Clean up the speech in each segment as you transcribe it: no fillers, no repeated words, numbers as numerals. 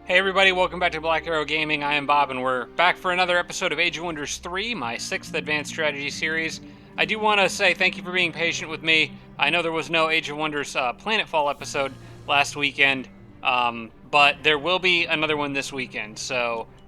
Hey everybody, welcome back to Black Arrow Gaming. I am Bob, and we're back for another episode of Age of Wonders 3, my 6th Advanced Strategy series. I do want to say thank you for being patient with me. I know there was no Age of Wonders Planetfall episode last weekend, but there will be another one this weekend.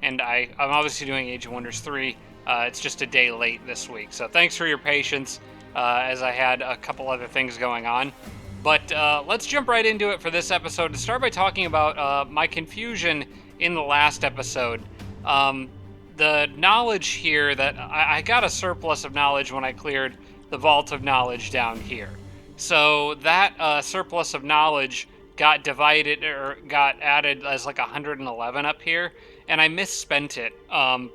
And I'm obviously doing Age of Wonders 3. It's just a day late this week, so thanks for your patience as I had a couple other things going on. But let's jump right into it for this episode to start by talking about my confusion in the last episode. The knowledge here that I got a surplus of knowledge when I cleared the Vault of Knowledge down here. So that surplus of knowledge got divided or got added as like 111 up here, and I misspent it.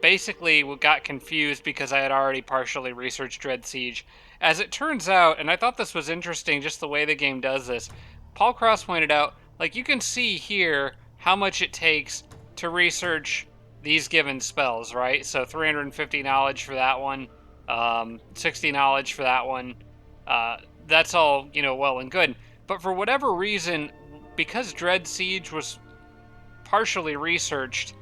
Basically, got confused because I had already partially researched Dread Siege. As it turns out, and I thought this was interesting, just the way the game does this, Paul Cross pointed out, like, you can see here how much it takes to research these given spells, right? So 350 knowledge for that one, 60 knowledge for that one. That's all, well and good. But for whatever reason, because Dread Siege was partially researched,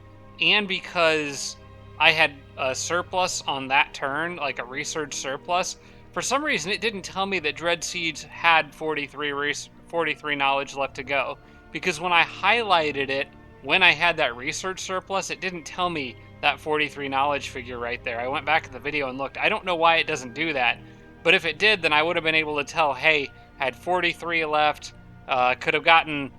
and because I had a surplus on that turn, like a research surplus, for some reason it didn't tell me that Dread Siege had 43 knowledge left to go. Because when I highlighted it, when I had that research surplus, it didn't tell me that 43 knowledge figure right there. I went back at the video and looked. I don't know why it doesn't do that, but if it did, then I would have been able to tell, hey, I had 43 left, could have gotten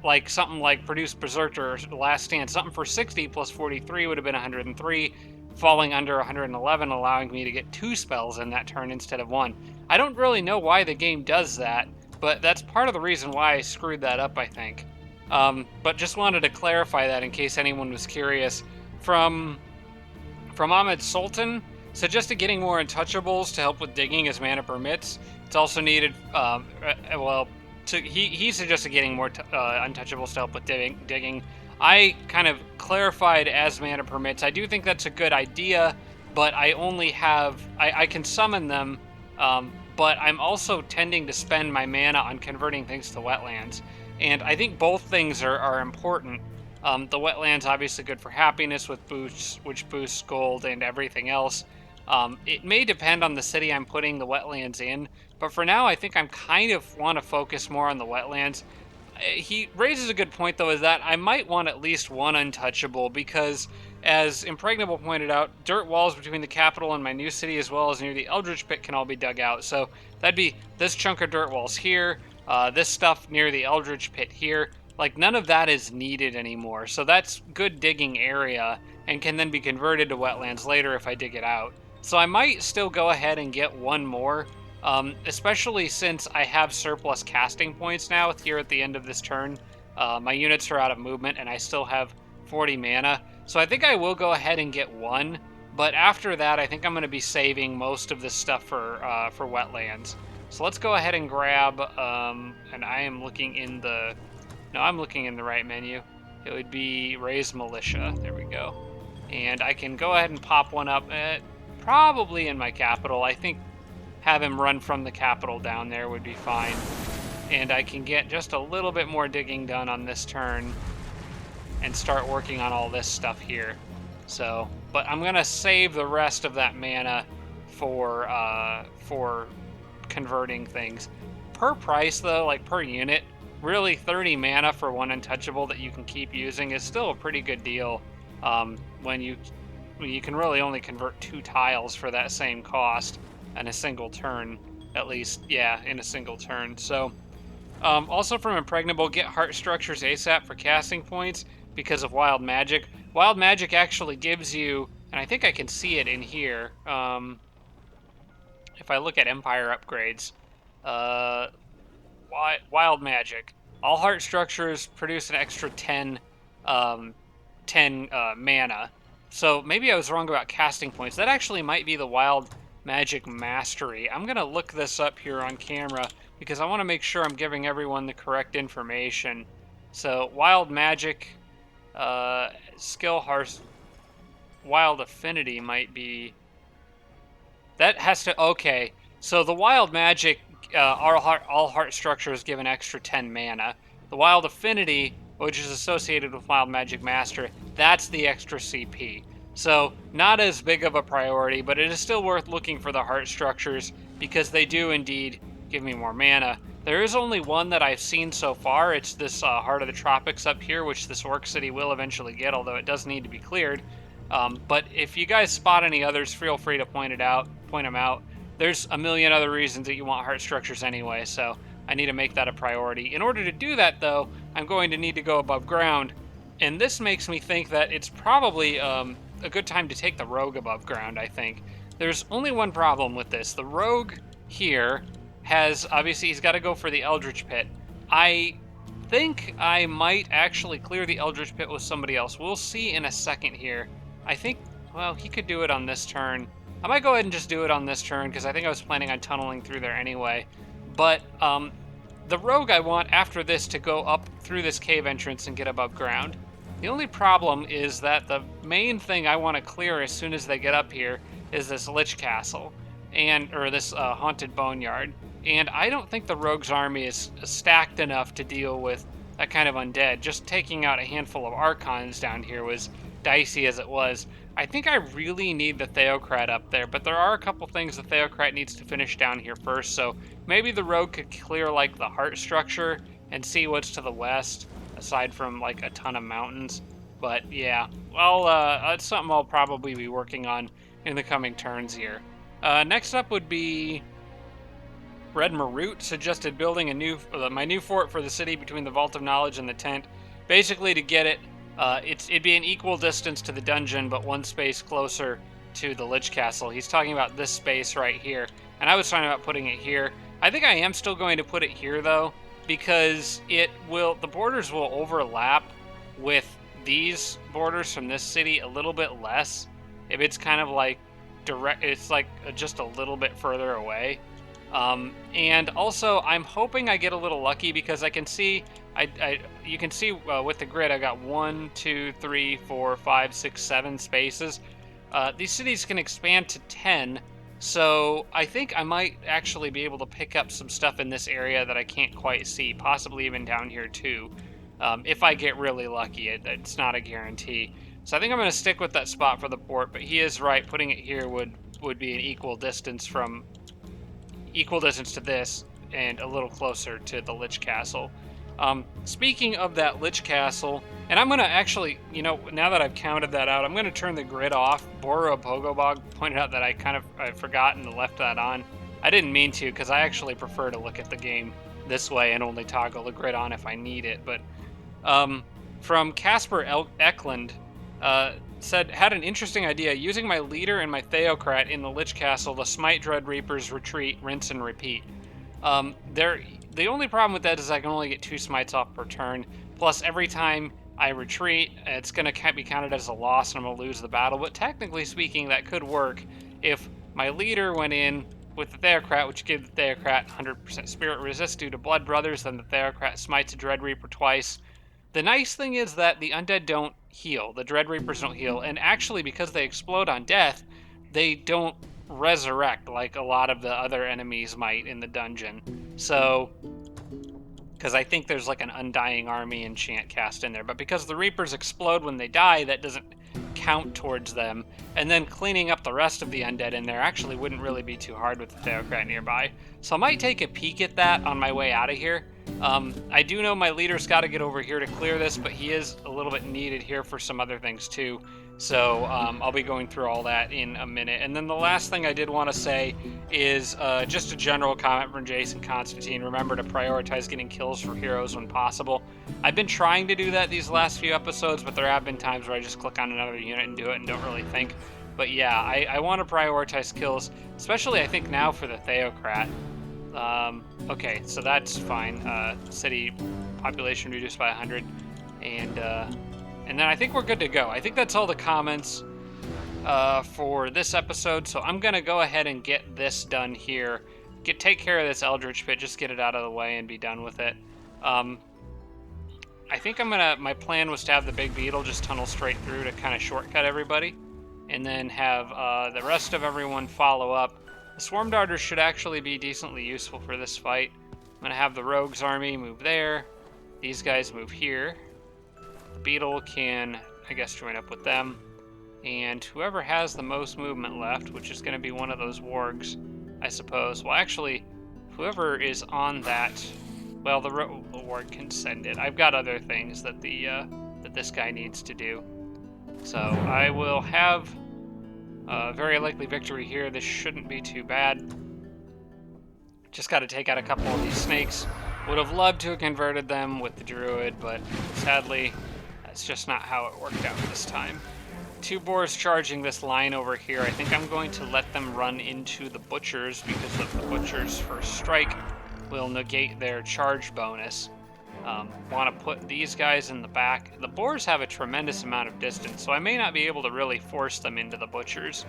like something like Produce Berserker or Last Stand. Something for 60 plus 43 would have been 103, falling under 111, allowing me to get 2 spells in that turn instead of 1. I don't really know why the game does that, but that's part of the reason why I screwed that up, I think. But just wanted to clarify that in case anyone was curious. From Ahmed Sultan, suggested getting more untouchables to help with digging as mana permits. It's also needed, he suggested getting more untouchables to help with digging. I kind of clarified as mana permits. I do think that's a good idea, but I only have... I can summon them, but I'm also tending to spend my mana on converting things to wetlands. And I think both things are important. The wetlands obviously good for happiness with boosts, which boosts gold and everything else. It may depend on the city I'm putting the wetlands in, but for now I think I'm kind of want to focus more on the wetlands. He raises a good point, though, is that I might want at least one untouchable, because, as Impregnable pointed out, dirt walls between the capital and my new city, as well as near the Eldritch Pit, can all be dug out. So that'd be this chunk of dirt walls here, this stuff near the Eldritch Pit here. Like, none of that is needed anymore, so that's good digging area, and can then be converted to wetlands later if I dig it out. So I might still go ahead and get one more, especially since I have surplus casting points now here at the end of this turn. My units are out of movement, and I still have 40 mana, so I think I will go ahead and get one, but after that I think I'm going to be saving most of this stuff for wetlands. So let's go ahead and grab, and I am looking in the... No, I'm looking in the right menu. It would be Raise Militia. There we go. And I can go ahead and pop one up, probably in my capital. I think have him run from the capital down there would be fine. And I can get just a little bit more digging done on this turn and start working on all this stuff here. So, but I'm going to save the rest of that mana for converting things. Per price, though, like per unit, really 30 mana for one untouchable that you can keep using is still a pretty good deal, when you can really only convert 2 tiles for that same cost in a single turn, at least, yeah, in a single turn. So also from Impregnable, get heart structures ASAP for casting points because of Wild Magic. Wild Magic actually gives you, and I think I can see it in here, if I look at Empire upgrades, Wild Magic. All heart structures produce an extra 10 mana. So maybe I was wrong about casting points. That actually might be the Wild Magic Mastery. I'm going to look this up here on camera because I want to make sure I'm giving everyone the correct information. So Wild Magic, Skill Heart, Wild Affinity might be... That has to... Okay, so the Wild Magic, all heart structures give an extra 10 mana. The Wild Affinity which is associated with Wild Magic Master. That's the extra CP. So not as big of a priority, but it is still worth looking for the heart structures because they do indeed give me more mana. There is only one that I've seen so far. It's this Heart of the Tropics up here, which this Orc City will eventually get, although it does need to be cleared. But if you guys spot any others, feel free to point them out. There's a million other reasons that you want heart structures anyway, so I need to make that a priority. In order to do that, though, I'm going to need to go above ground, and this makes me think that it's probably a good time to take the rogue above ground, I think. There's only one problem with this. The rogue here has, obviously, he's got to go for the Eldritch Pit. I think I might actually clear the Eldritch Pit with somebody else. We'll see in a second here. I think, well, he could do it on this turn. I might go ahead and just do it on this turn because I think I was planning on tunneling through there anyway. But the rogue I want after this to go up through this cave entrance and get above ground. The only problem is that the main thing I want to clear as soon as they get up here is this Lich Castle, or this Haunted Boneyard. And I don't think the rogue's army is stacked enough to deal with that kind of undead. Just taking out a handful of Archons down here was dicey as it was. I think I really need the Theocrat up there, but there are a couple things the Theocrat needs to finish down here first, so maybe the rogue could clear like the heart structure and see what's to the west, aside from like a ton of mountains. But yeah, well, that's something I'll probably be working on in the coming turns here. Next up would be Red Marut suggested building my new fort for the city between the Vault of Knowledge and the tent. Basically, to get it, it'd be an equal distance to the dungeon, but one space closer to the Lich Castle. He's talking about this space right here, and I was talking about putting it here. I think I am still going to put it here, though, because the borders will overlap with these borders from this city a little bit less. If it's kind of like it's like just a little bit further away. And also, I'm hoping I get a little lucky because I can see, you can see with the grid, I got 1, 2, 3, 4, 5, 6, 7 spaces. These cities can expand to 10, so I think I might actually be able to pick up some stuff in this area that I can't quite see, possibly even down here too. If I get really lucky, it's not a guarantee. So I think I'm going to stick with that spot for the port, but he is right, putting it here would be an equal distance to this and a little closer to the Lich Castle. Speaking of that Lich Castle, and I'm going to actually, now that I've counted that out, I'm going to turn the grid off. Bora Pogobog pointed out that I'd forgotten to left that on. I didn't mean to because I actually prefer to look at the game this way and only toggle the grid on if I need it. But from Casper Eklund, had an interesting idea, using my leader and my Theocrat in the Lich Castle to smite Dread Reapers, retreat, rinse, and repeat. The only problem with that is I can only get 2 smites off per turn, plus every time I retreat, it's going to be counted as a loss and I'm going to lose the battle, but technically speaking, that could work if my leader went in with the Theocrat, which gave the Theocrat 100% spirit resist due to Blood Brothers, then the Theocrat smites a Dread Reaper twice. The nice thing is that the undead don't heal. The Dread Reapers don't heal. And actually, because they explode on death, they don't resurrect like a lot of the other enemies might in the dungeon. So, because I think there's like an Undying Army enchant cast in there. But because the Reapers explode when they die, that doesn't count towards them. And then cleaning up the rest of the undead in there actually wouldn't really be too hard with the Theocrat nearby. So I might take a peek at that on my way out of here. I do know my leader's got to get over here to clear this, but he is a little bit needed here for some other things too. So I'll be going through all that in a minute. And then the last thing I did want to say is just a general comment from Jason Constantine. Remember to prioritize getting kills for heroes when possible. I've been trying to do that these last few episodes, but there have been times where I just click on another unit and do it and don't really think. But yeah, I want to prioritize kills, especially I think now for the Theocrat. Okay, so that's fine. City population reduced by 100, and then I think we're good to go. I think that's all the comments for this episode, so I'm gonna go ahead and get this done here. Take care of this Eldritch Pit, just get it out of the way and be done with it. I think my plan was to have the big beetle just tunnel straight through to kind of shortcut everybody, and then have the rest of everyone follow up. The Swarm Darters should actually be decently useful for this fight. I'm going to have the Rogues army move there. These guys move here. The beetle can, I guess, join up with them. And whoever has the most movement left, which is going to be one of those wargs, I suppose. Well, actually, whoever is on that, well, the warg can send it. I've got other things that that this guy needs to do. So I will have a very likely victory here. This shouldn't be too bad. Just got to take out a couple of these snakes. Would have loved to have converted them with the druid, but sadly, that's just not how it worked out this time. 2 boars charging this line over here. I think I'm going to let them run into the butchers because of the butchers' first strike will negate their charge bonus. Want to put these guys in the back. The boars have a tremendous amount of distance, so I may not be able to really force them into the butchers.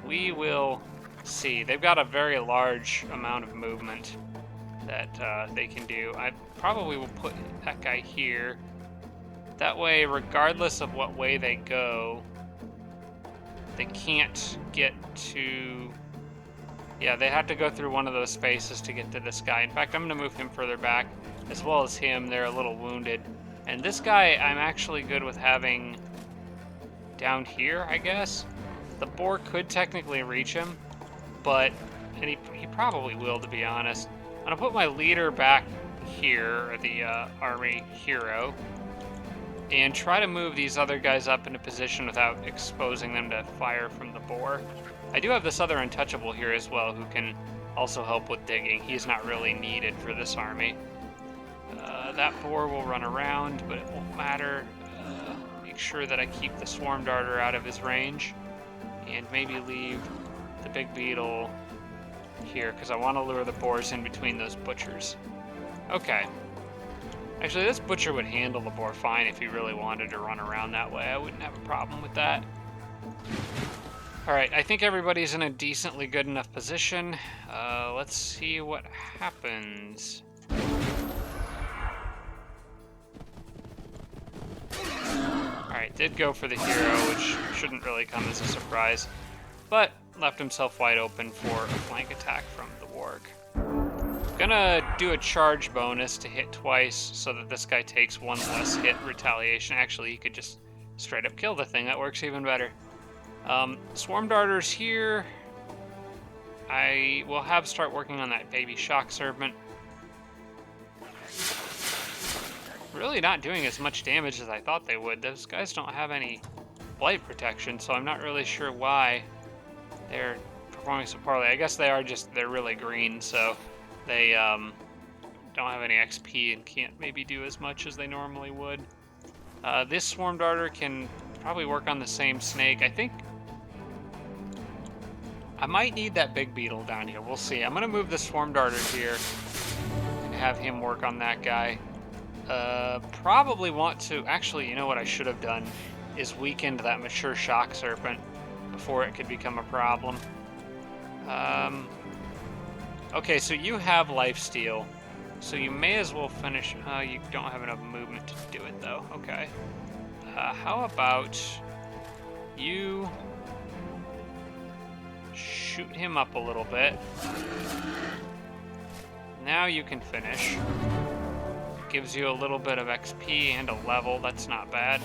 We will see. They've got a very large amount of movement that they can do. I probably will put that guy here. That way, regardless of what way they go, they can't get to... Yeah, they have to go through one of those spaces to get to this guy. In fact, I'm going to move him further back, as well as him. They're a little wounded. And this guy, I'm actually good with having down here, I guess. The boar could technically reach him, but... And he probably will, to be honest. I'm going to put my leader back here, or the army hero, and try to move these other guys up into position without exposing them to fire from the boar. I do have this other untouchable here as well, who can also help with digging. He's not really needed for this army. That boar will run around, but it won't matter. Make sure that I keep the swarm darter out of his range, and maybe leave the big beetle here, because I want to lure the boars in between those butchers. Okay. Actually, this butcher would handle the boar fine if he really wanted to run around that way. I wouldn't have a problem with that. Alright, I think everybody's in a decently good enough position. Let's see what happens. Alright, did go for the hero, which shouldn't really come as a surprise, but left himself wide open for a flank attack from the warg. Gonna do a charge bonus to hit twice so that this guy takes 1 less hit retaliation. Actually, he could just straight up kill the thing. That works even better. Swarm darters here. I will have start working on that baby shock serpent. Really not doing as much damage as I thought they would. Those guys don't have any blight protection, so I'm not really sure why they're performing so poorly. I guess they're really green, so they don't have any XP and can't maybe do as much as they normally would. This swarm darter can probably work on the same snake. I think I might need that big beetle down here. We'll see. I'm going to move the swarm darter here and have him work on that guy. Probably want to... Actually, you know what I should have done is weakened that mature shock serpent before it could become a problem. Okay, so you have lifesteal, so you may as well finish... you don't have enough movement to do it, though. Okay. How about you shoot him up a little bit. Now you can finish. Gives you a little bit of XP and a level. That's not bad.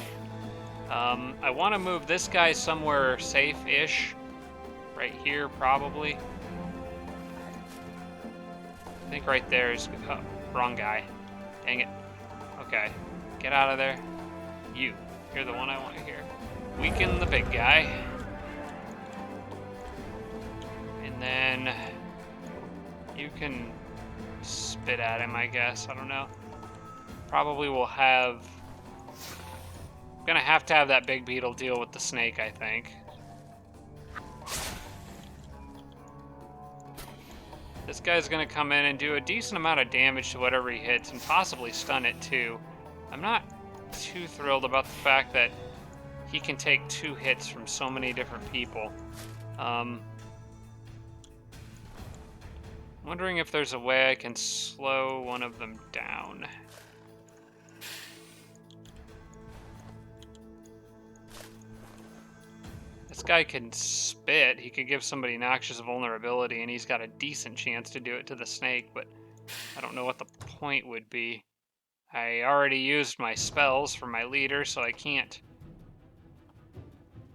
I want to move this guy somewhere safe-ish. Right here, probably. I think right there is... Oh, wrong guy. Dang it. Okay. Get out of there. You're the one I want here. Weaken the big guy. And then... you can spit at him, I guess. I don't know. Probably will have... gonna have to have that big beetle deal with the snake, I think. This guy's gonna come in and do a decent amount of damage to whatever he hits, and possibly stun it too. I'm not too thrilled about the fact that he can take 2 hits from so many different people. Wondering if there's a way I can slow one of them down. This guy can spit. He could give somebody noxious vulnerability, and he's got a decent chance to do it to the snake, but I don't know what the point would be. I already used my spells for my leader, so I can't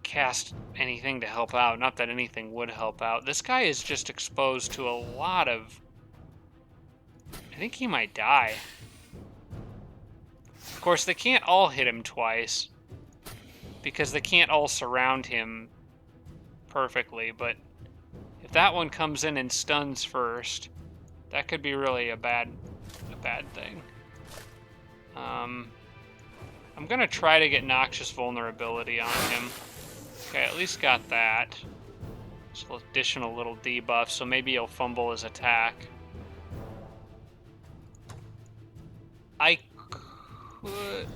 cast anything to help out. Not that anything would help out. This guy is just exposed to a lot of... I think he might die. Of course, they can't all hit him twice, because they can't all surround him perfectly, but if that one comes in and stuns first, that could be really a bad thing. I'm gonna try to get Noxious Vulnerability on him. Okay, at least got that. Just an additional little debuff, so maybe he'll fumble his attack. I could...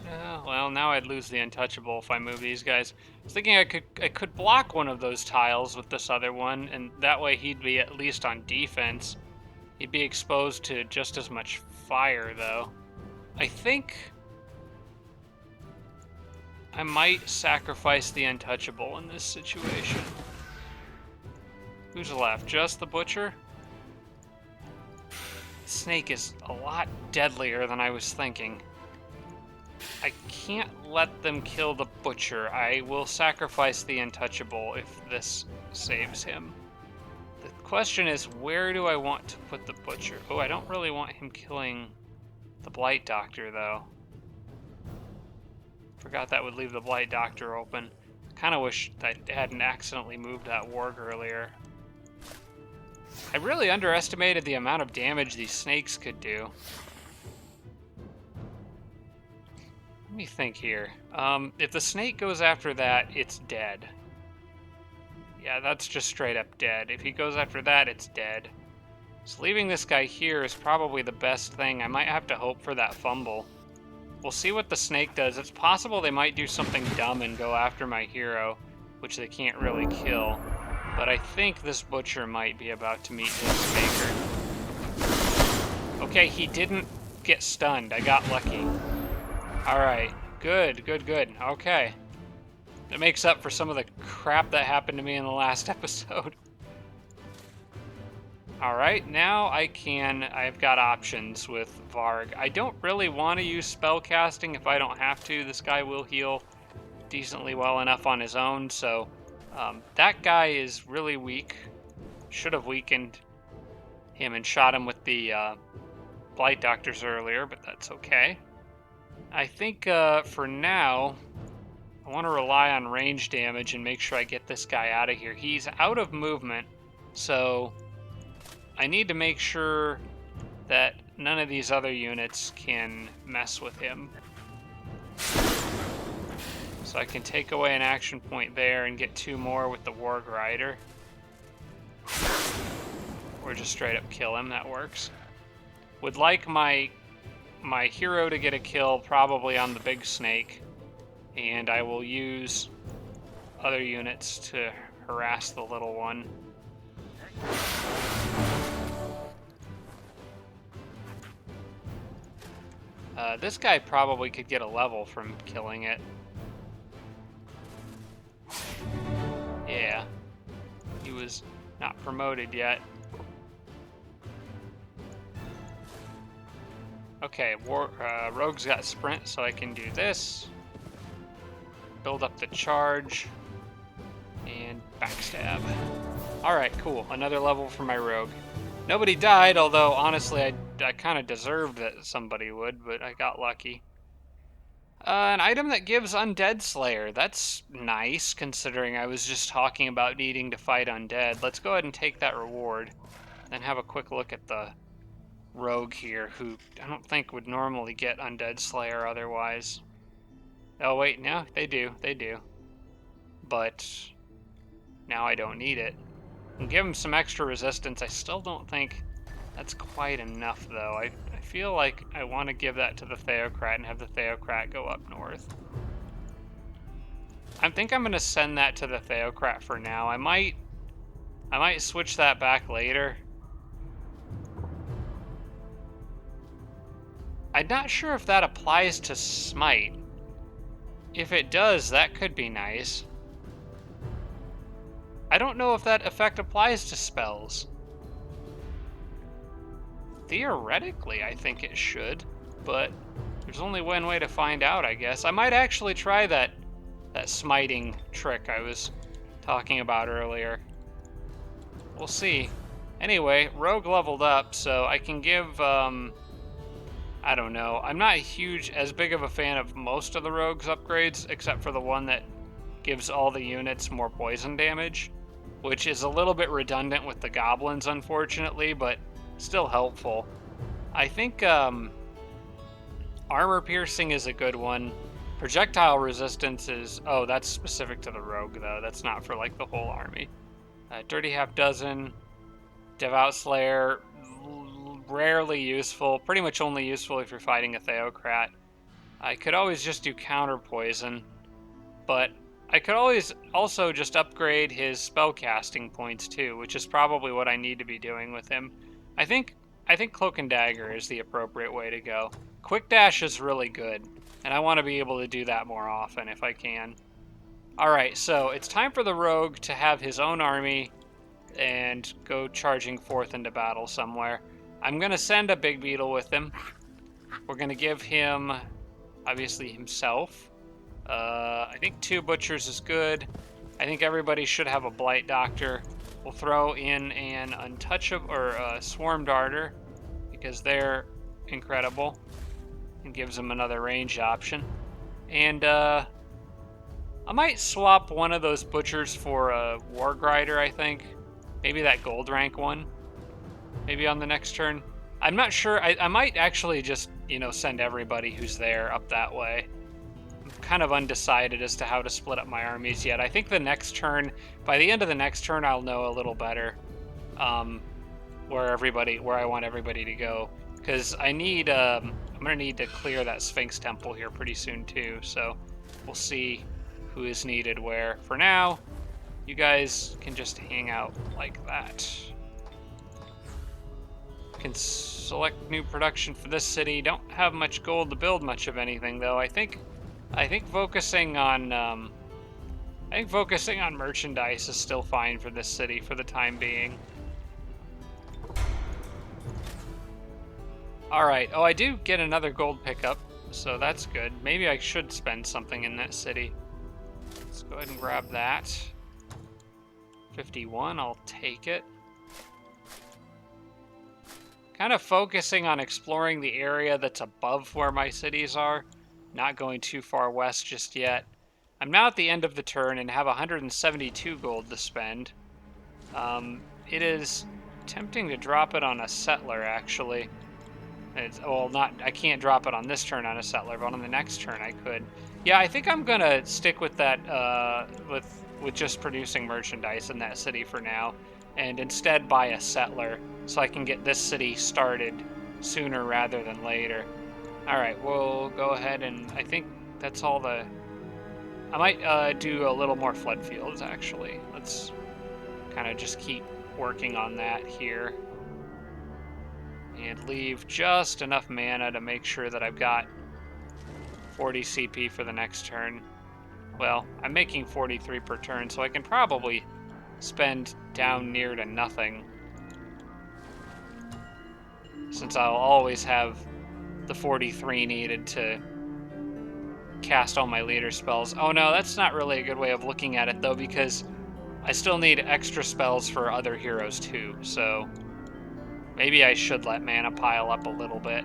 well, now I'd lose the Untouchable if I move these guys. I was thinking I could block one of those tiles with this other one, and that way he'd be at least on defense. He'd be exposed to just as much fire, though. I think I might sacrifice the Untouchable in this situation. Who's left? Just the Butcher? The Snake is a lot deadlier than I was thinking. I can't let them kill the Butcher. I will sacrifice the Untouchable if this saves him. The question is, where do I want to put the Butcher? Oh, I don't really want him killing the Blight Doctor, though. Forgot that would leave the Blight Doctor open. Kind of wish I hadn't accidentally moved that warg earlier. I really underestimated the amount of damage these snakes could do. Let me think here. If the snake goes after that, it's dead. Yeah, that's just straight up dead. If he goes after that, it's dead. So leaving this guy here is probably the best thing. I might have to hope for that fumble. We'll see what the snake does. It's possible they might do something dumb and go after my hero, which they can't really kill. But I think this Butcher might be about to meet his maker. Okay, he didn't get stunned. I got lucky. Alright, good, good, good. Okay. It makes up for some of the crap that happened to me in the last episode. Alright, now I've got options with Varg. I don't really want to use spell casting if I don't have to. This guy will heal decently well enough on his own, so that guy is really weak. Should have weakened him and shot him with the Blight Doctors earlier, but that's okay. I think for now, I want to rely on range damage and make sure I get this guy out of here. He's out of movement, so I need to make sure that none of these other units can mess with him. So I can take away an action point there and get 2 more with the Warg Rider. Or just straight up kill him, that works. Would like my hero to get a kill probably on the big snake, and I will use other units to harass the little one. This guy probably could get a level from killing it. Yeah, he was not promoted yet. Okay, Rogue's got sprint, so I can do this. Build up the charge. And backstab. Alright, cool. Another level for my Rogue. Nobody died, although honestly I kind of deserved that somebody would, but I got lucky. An item that gives Undead Slayer. That's nice, considering I was just talking about needing to fight undead. Let's go ahead and take that reward. Then have a quick look at the Rogue here, who I don't think would normally get Undead Slayer otherwise. Oh wait, no, they do. But now I don't need it. And give him some extra resistance. I still don't think that's quite enough, though. I feel like I want to give that to the Theocrat and have the Theocrat go up north. I think I'm going to send that to the Theocrat for now. I might switch that back later. I'm not sure if that applies to Smite. If it does, that could be nice. I don't know if that effect applies to spells. Theoretically, I think it should, but There's only one way to find out, I guess. I might actually try that smiting trick I was talking about earlier. We'll see. Anyway, Rogue leveled up, so I can give, I don't know. I'm not as big of a fan of most of the Rogue's upgrades, except for the one that gives all the units more poison damage, which is a little bit redundant with the goblins, unfortunately, but still helpful. I think armor piercing is a good one. Projectile resistance is... Oh, that's specific to the rogue, though. That's not for, like, the whole army. Dirty Half Dozen. Devout Slayer. Rarely useful. Pretty much only useful if you're fighting a Theocrat. I could always just do counter poison, but I could always also just upgrade his spellcasting points too, which is probably what I need to be doing with him. I think Cloak and Dagger is the appropriate way to go. Quick Dash is really good, and I want to be able to do that more often if I can. Alright, so it's time for the Rogue to have his own army and go charging forth into battle somewhere. I'm going to send a Big Beetle with him. We're going to give him, obviously, himself. I think 2 Butchers is good. I think everybody should have a Blight Doctor. We'll throw in an Untouchable, or a Swarm Darter, because they're incredible. And gives them another range option. And, I might swap one of those Butchers for a War Grider, I think. Maybe that gold rank one. Maybe on the next turn. I'm not sure. I might actually just, you know, send everybody who's there up that way. I'm kind of undecided as to how to split up my armies yet. I think the next turn, by the end of the next turn, I'll know a little better where I want everybody to go. Because I need, I'm going to need to clear that Sphinx Temple here pretty soon too. So we'll see who is needed where. For now, you guys can just hang out like that. Can select new production for this city. Don't have much gold to build much of anything though. I think focusing on merchandise is still fine for this city for the time being. All right. Oh, I do get another gold pickup, so that's good. Maybe I should spend something in that city. Let's go ahead and grab that. 51, I'll take it. Kind of focusing on exploring the area that's above where my cities are. Not going too far west just yet. I'm now at the end of the turn and have 172 gold to spend. It is tempting to drop it on a settler, actually. I can't drop it on this turn on a settler, but on the next turn I could. Yeah, I think I'm gonna stick with that, with just producing merchandise in that city for now, and instead buy a settler so I can get this city started sooner rather than later. All right, we'll go ahead and I think that's all the... I might do a little more flood fields, actually. Let's kind of just keep working on that here. And leave just enough mana to make sure that I've got 40 CP for the next turn. Well, I'm making 43 per turn, so I can probably spend down near to nothing. Since I'll always have the 43 needed to cast all my leader spells. Oh no, that's not really a good way of looking at it though, because I still need extra spells for other heroes too, so maybe I should let mana pile up a little bit.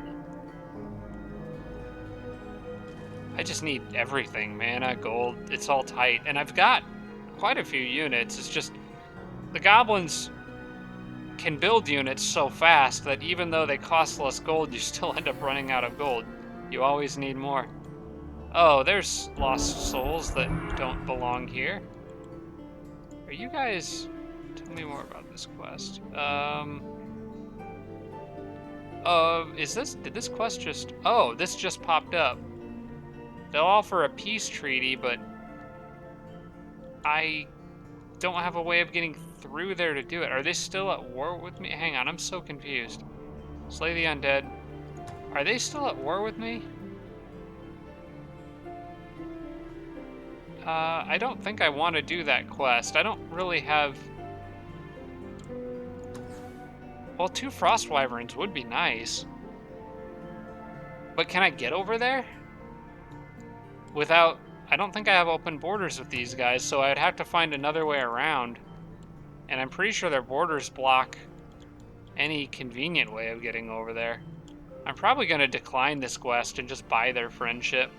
I just need everything, mana, gold, it's all tight. And I've got quite a few units, it's just the goblins can build units so fast that even though they cost less gold, you still end up running out of gold. You always need more. Oh, there's lost souls that don't belong here. Are you guys... Tell me more about this quest. Did this quest just... Oh, this just popped up. They'll offer a peace treaty, but I don't have a way of getting through there to do it. Are they still at war with me? Hang on, I'm so confused. Slay the undead. Are they still at war with me? I don't think I want to do that quest. I don't really have... Well, 2 frost wyverns would be nice. But can I get over there? Without... I don't think I have open borders with these guys, so I'd have to find another way around. And I'm pretty sure their borders block any convenient way of getting over there. I'm probably going to decline this quest and just buy their friendship.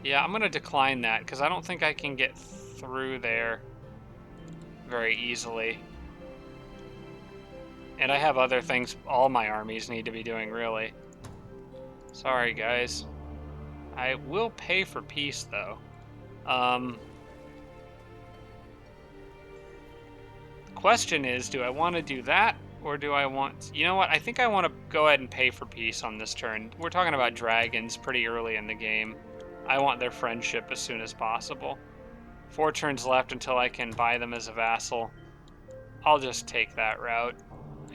Yeah, I'm going to decline that, because I don't think I can get through there very easily. And I have other things all my armies need to be doing, really. Sorry, guys. I will pay for peace, though. The question is, do I want to do that, or do I want... You know what? I think I want to go ahead and pay for peace on this turn. We're talking about dragons pretty early in the game. I want their friendship as soon as possible. 4 turns left until I can buy them as a vassal. I'll just take that route,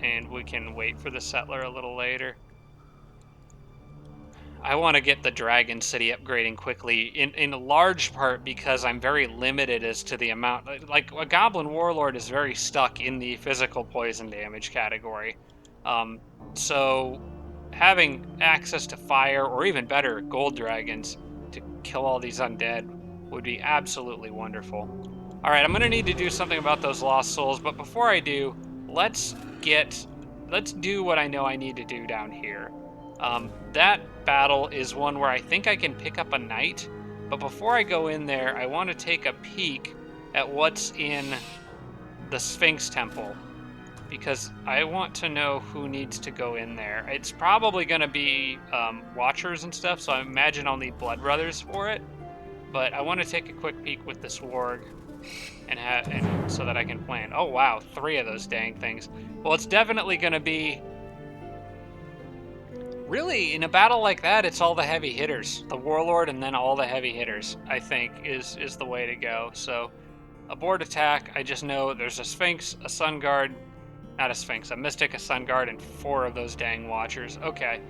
and we can wait for the settler a little later. I want to get the Dragon City upgrading quickly, in large part because I'm very limited as to the amount. Like, a Goblin Warlord is very stuck in the physical poison damage category. So having access to fire, or even better, gold dragons, to kill all these undead would be absolutely wonderful. Alright, I'm going to need to do something about those lost souls, but before I do, let's do what I know I need to do down here. That battle is one where I think I can pick up a knight, but before I go in there, I want to take a peek at what's in the Sphinx Temple, because I want to know who needs to go in there. It's probably going to be Watchers and stuff, so I imagine I'll need Blood Brothers for it, but I want to take a quick peek with this warg, and so that I can plan. Oh wow, 3 of those dang things. Well, it's definitely going to be... Really, in a battle like that, it's all the heavy hitters. The Warlord and then all the heavy hitters, I think, is the way to go. So, aboard attack, I just know there's a Sphinx, a Sun Guard, not a Sphinx, a Mystic, a Sun Guard, and 4 of those dang Watchers. Okay,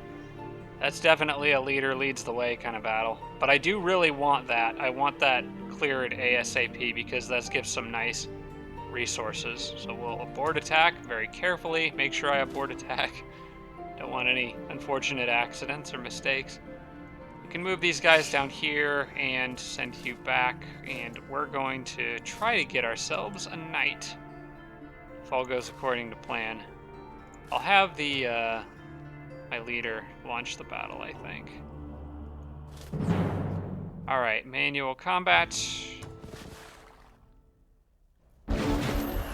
that's definitely a leader leads the way kind of battle. But I do really want that. I want that cleared ASAP, because that gives some nice resources. So we'll aboard attack very carefully, make sure I aboard attack. Don't want any unfortunate accidents or mistakes. We can move these guys down here and send you back, and we're going to try to get ourselves a knight, if all goes according to plan. I'll have the my leader launch the battle, I think. Alright, manual combat.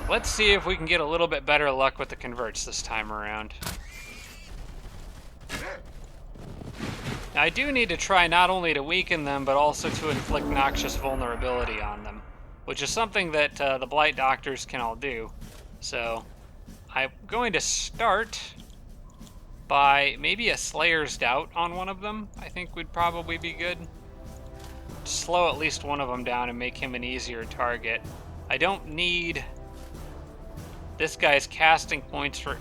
Let's see if we can get a little bit better luck with the converts this time around. Now, I do need to try not only to weaken them, but also to inflict noxious vulnerability on them, which is something that the Blight Doctors can all do. So, I'm going to start by maybe a Slayer's Doubt on one of them. I think would probably be good. Slow at least one of them down and make him an easier target. I don't need this guy's casting points for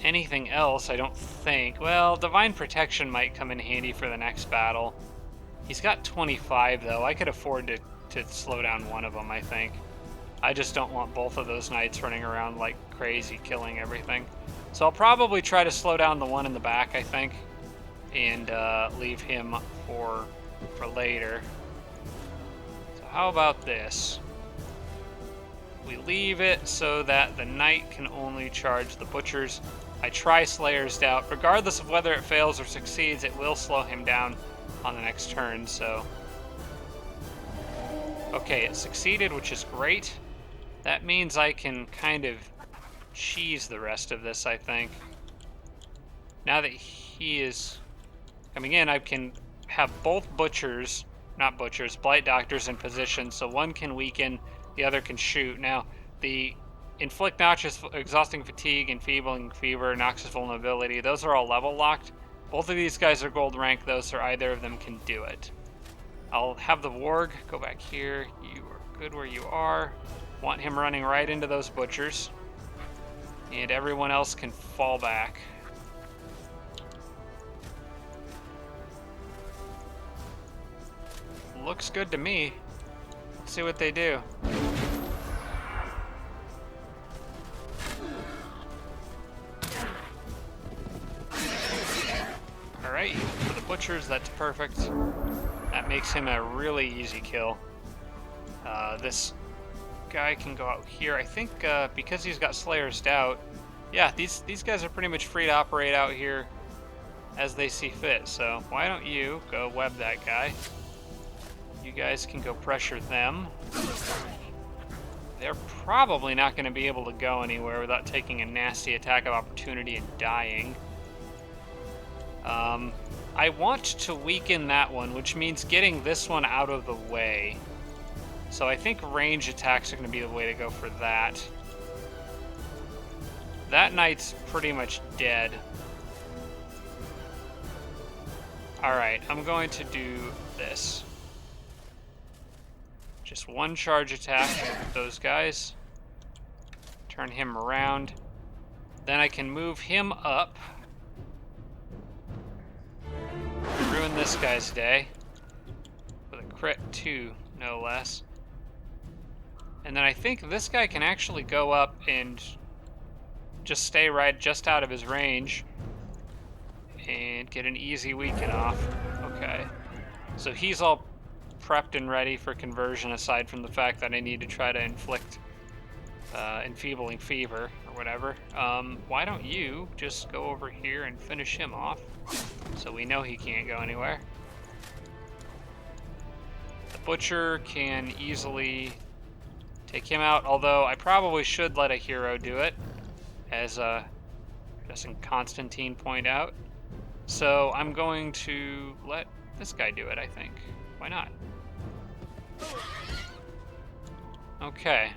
anything else, I don't think. Well, Divine Protection might come in handy for the next battle. He's got 25, though. I could afford to slow down one of them, I think. I just don't want both of those knights running around like crazy, killing everything. So I'll probably try to slow down the one in the back, I think, and leave him for later. So how about this? We leave it so that the knight can only charge the butchers. I try Slayer's Doubt. Regardless of whether it fails or succeeds, it will slow him down on the next turn, so... Okay, it succeeded, which is great. That means I can kind of cheese the rest of this, I think. Now that he is coming in, I can have both butchers, not butchers, Blight Doctors in position, so one can weaken, the other can shoot. Now, the Inflict Noxious, Exhausting Fatigue, Enfeebling Fever, Noxious Vulnerability, those are all level locked. Both of these guys are gold rank though, so either of them can do it. I'll have the Warg go back here. You are good where you are. Want him running right into those butchers. And everyone else can fall back. Looks good to me. Let's see what they do. Alright, for the butchers, that's perfect. That makes him a really easy kill. This guy can go out here. I think because he's got Slayer's Doubt, yeah, these guys are pretty much free to operate out here as they see fit. So why don't you go web that guy? You guys can go pressure them. They're probably not going to be able to go anywhere without taking a nasty attack of opportunity and dying. I want to weaken that one, which means getting this one out of the way. So I think range attacks are going to be the way to go for that. That knight's pretty much dead. Alright, I'm going to do this. Just one charge attack with those guys. Turn him around. Then I can move him up. Ruin this guy's day. With a crit 2, no less. And then I think this guy can actually go up and just stay right just out of his range. And get an easy weaken off. Okay. So he's all prepped and ready for conversion, aside from the fact that I need to try to inflict enfeebling fever or whatever. Why don't you just go over here and finish him off so we know he can't go anywhere. The butcher can easily take him out, although I probably should let a hero do it, as Justin Constantine point out. So I'm going to let this guy do it, I think. Why not? Okay.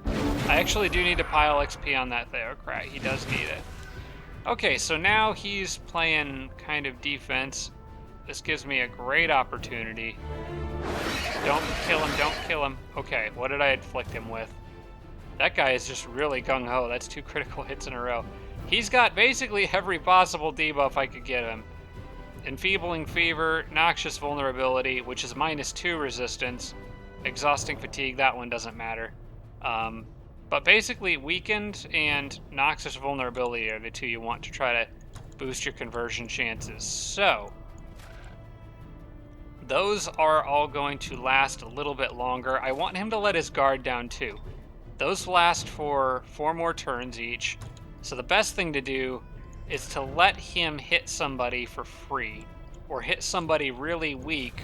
I actually do need to pile XP on that Theocrat. He does need it. Okay, so now he's playing kind of defense. This gives me a great opportunity. Don't kill him, don't kill him. Okay, what did I inflict him with? That guy is just really gung-ho. That's 2 critical hits in a row. He's got basically every possible debuff I could get him. Enfeebling Fever, Noxious Vulnerability, which is -2 resistance. Exhausting Fatigue, that one doesn't matter. But basically, Weakened and Noxious Vulnerability are the 2 you want to try to boost your conversion chances. So, those are all going to last a little bit longer. I want him to let his guard down too. Those last for 4 more turns each. So the best thing to do is to let him hit somebody for free, or hit somebody really weak,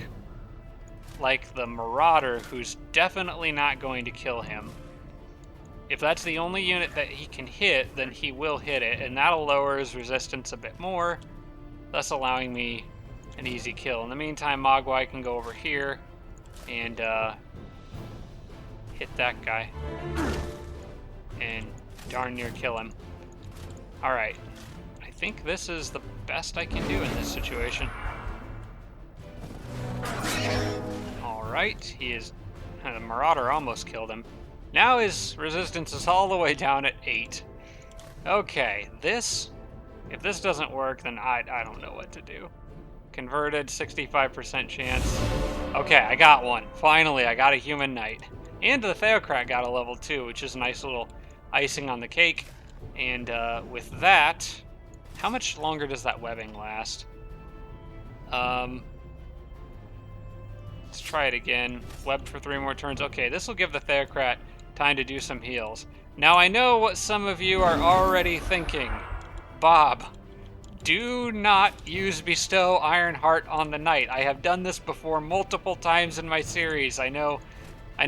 like the Marauder, who's definitely not going to kill him. If that's the only unit that he can hit, then he will hit it, and that'll lower his resistance a bit more, thus allowing me an easy kill. In the meantime, Mogwai can go over here and hit that guy and darn near kill him. Alright, I think this is the best I can do in this situation. Alright, the Marauder almost killed him. Now his resistance is all the way down at 8. Okay, if this doesn't work, then I don't know what to do. Converted, 65% chance. Okay, I got one. Finally, I got a human knight. And the Theocrat got a level 2, which is a nice little icing on the cake. And with that, how much longer does that webbing last? Let's try it again. Web for 3 more turns. Okay, this will give the Theocrat time to do some heals. Now I know what some of you are already thinking. Bob, do not use Bestow Ironheart on the knight. I have done this before multiple times in my series. I know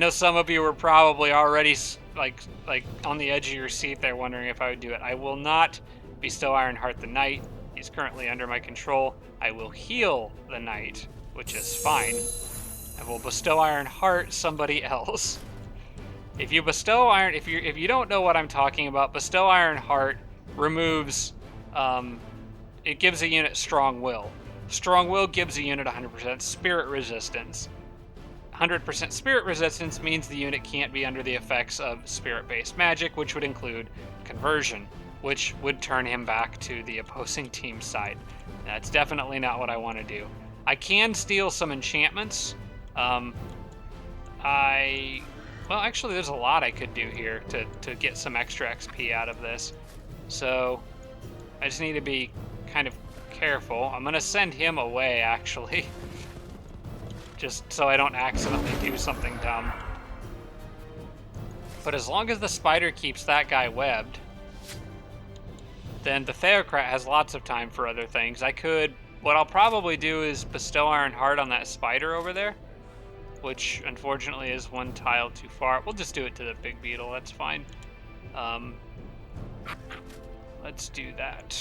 some of you were probably already like on the edge of your seat there wondering if I would do it. I will not Bestow Ironheart the knight. He's currently under my control. I will heal the knight, which is fine. I will Bestow Ironheart somebody else. If you bestow if you don't know what I'm talking about, Bestow Ironheart removes it gives a unit Strong Will. Strong Will gives a unit 100% spirit resistance. 100% spirit resistance means the unit can't be under the effects of spirit-based magic, which would include conversion, which would turn him back to the opposing team's side. That's definitely not what I want to do. I can steal some enchantments. Well, actually, there's a lot I could do here to get some extra XP out of this. So I just need to be kind of careful. I'm gonna send him away, actually. Just so I don't accidentally do something dumb. But as long as the spider keeps that guy webbed, then the Theocrat has lots of time for other things. What I'll probably do is bestow Iron Heart on that spider over there, which unfortunately is one tile too far. We'll just do it to the big beetle, that's fine. Let's do that.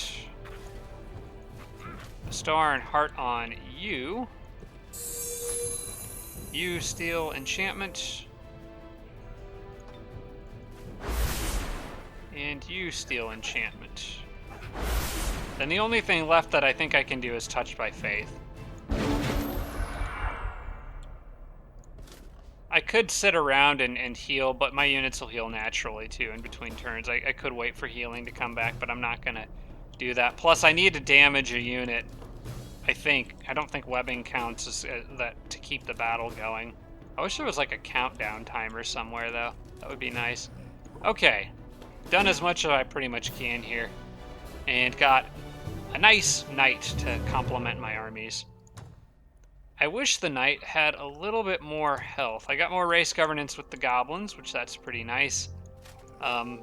Bestow Iron Heart on you. You steal enchantment. And you steal enchantment. Then the only thing left that I think I can do is Touched by Faith. I could sit around and heal, but my units will heal naturally too in between turns. I could wait for healing to come back, but I'm not gonna do that. Plus, I need to damage a unit. I don't think webbing counts as that to keep the battle going. I wish there was like a countdown timer somewhere though. That would be nice. Okay, done as much as I pretty much can here, and got a nice knight to complement my armies. I wish the knight had a little bit more health. I got more race governance with the goblins, which that's pretty nice. I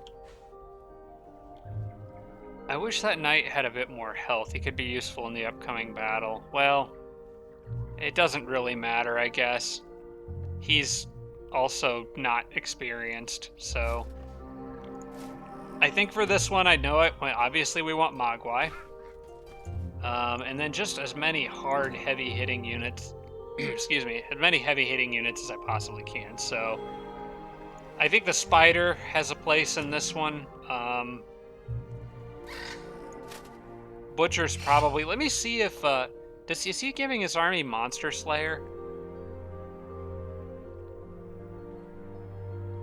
wish that knight had a bit more health. He could be useful in the upcoming battle. Well, it doesn't really matter, I guess. He's also not experienced, so... I think for this one, I know it. Well, obviously, we want Mogwai. And then just as many hard, heavy-hitting units... excuse me, as many heavy-hitting units as I possibly can, so... I think the spider has a place in this one. Butcher's probably... Let me see if... is he giving his army Monster Slayer?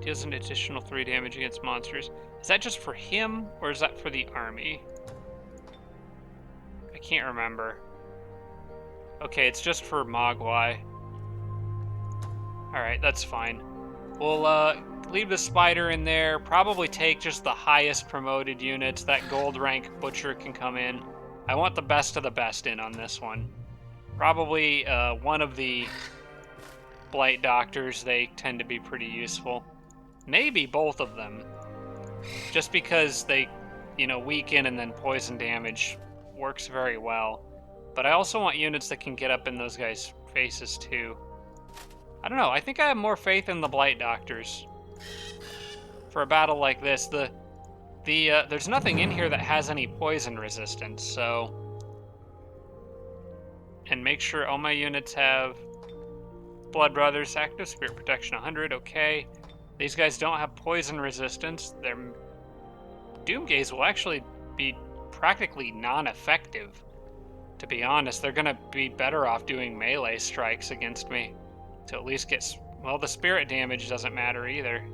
Deals an additional 3 damage against monsters. Is that just for him, or is that for the army? I can't remember. Okay, it's just for Mogwai. Alright, that's fine. We'll leave the spider in there, probably take just the highest promoted units. That gold rank Butcher can come in. I want the best of the best in on this one. Probably one of the Blight Doctors, they tend to be pretty useful. Maybe both of them. Just because they, weaken and then poison damage works very well. But I also want units that can get up in those guys' faces too. I don't know, I think I have more faith in the Blight Doctors. For a battle like this, there's nothing in here that has any poison resistance, so... And make sure all my units have Blood Brothers, active Spirit Protection 100, okay. These guys don't have poison resistance. Their Doomgaze will actually be practically non-effective. To be honest, they're gonna be better off doing melee strikes against me. To at least get... Well, the spirit damage doesn't matter either.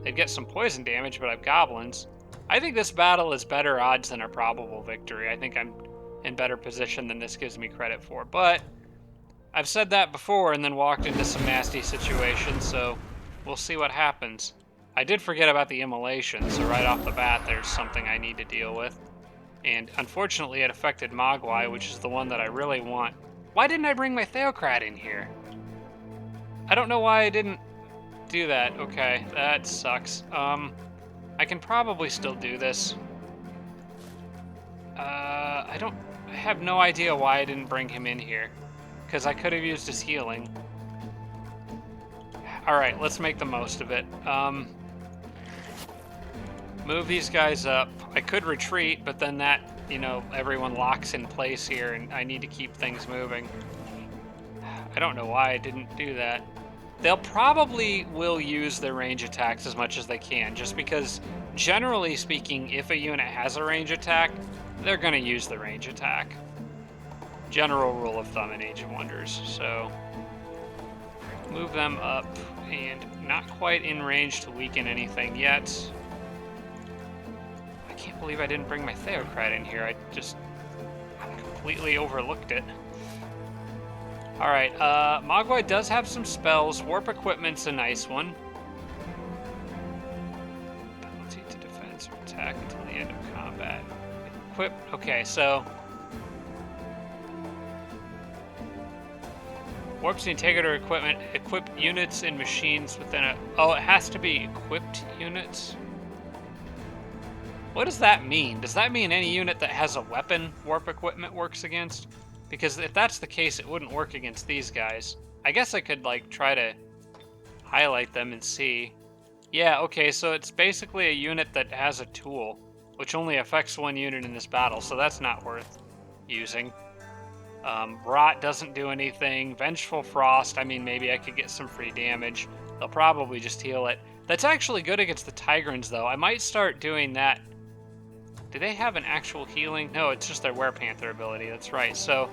They'd get some poison damage, but I've goblins. I think this battle is better odds than a probable victory. I think I'm in better position than this gives me credit for. But I've said that before and then walked into some nasty situations, so we'll see what happens. I did forget about the immolation, so right off the bat there's something I need to deal with. And unfortunately it affected Mogwai, which is the one that I really want. Why didn't I bring my Theocrat in here? I don't know why I didn't do that. Okay, that sucks. I can probably still do this. I have no idea why I didn't bring him in here. Because I could have used his healing. Alright, let's make the most of it. Move these guys up. I could retreat, but then that, everyone locks in place here, and I need to keep things moving. I don't know why I didn't do that. They'll probably will use their range attacks as much as they can, just because, generally speaking, if a unit has a range attack, they're going to use the range attack. General rule of thumb in Age of Wonders, so... Move them up, and not quite in range to weaken anything yet. I can't believe I didn't bring my Theocrat in here. I just completely overlooked it. Alright, Mogwai does have some spells. Warp Equipment's a nice one. Penalty to defense or attack until the end of combat. Equip. Okay, so Warps the integrator equipment. Equip units and machines within a... Oh, it has to be equipped units? What does that mean? Does that mean any unit that has a weapon warp equipment works against? Because if that's the case, it wouldn't work against these guys. I guess I could, like, try to highlight them and see. Yeah, okay, so it's basically a unit that has a tool, which only affects one unit in this battle, so that's not worth using. Rot doesn't do anything. Vengeful Frost, I mean, maybe I could get some free damage. They'll probably just heal it. That's actually good against the Tigrans, though. I might start doing that. Do they have an actual healing? No, it's just their Werepanther ability. That's right. So,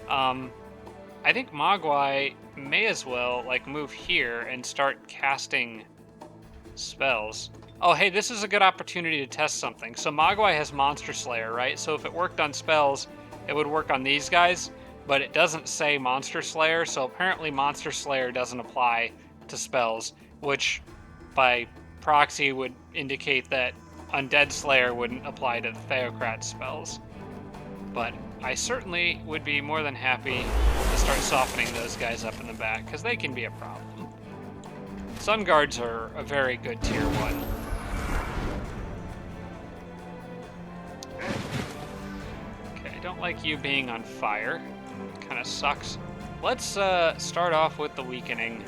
I think Mogwai may as well, like, move here and start casting spells. Oh, hey, this is a good opportunity to test something. So Mogwai has Monster Slayer, right? So if it worked on spells, it would work on these guys, but it doesn't say Monster Slayer, so apparently Monster Slayer doesn't apply to spells, which by proxy would indicate that Undead Slayer wouldn't apply to the Theocrat spells. But I certainly would be more than happy to start softening those guys up in the back, because they can be a problem. Sun Guards are a very good tier 1. Okay, I don't like you being on fire. It kind of sucks. Let's start off with the weakening.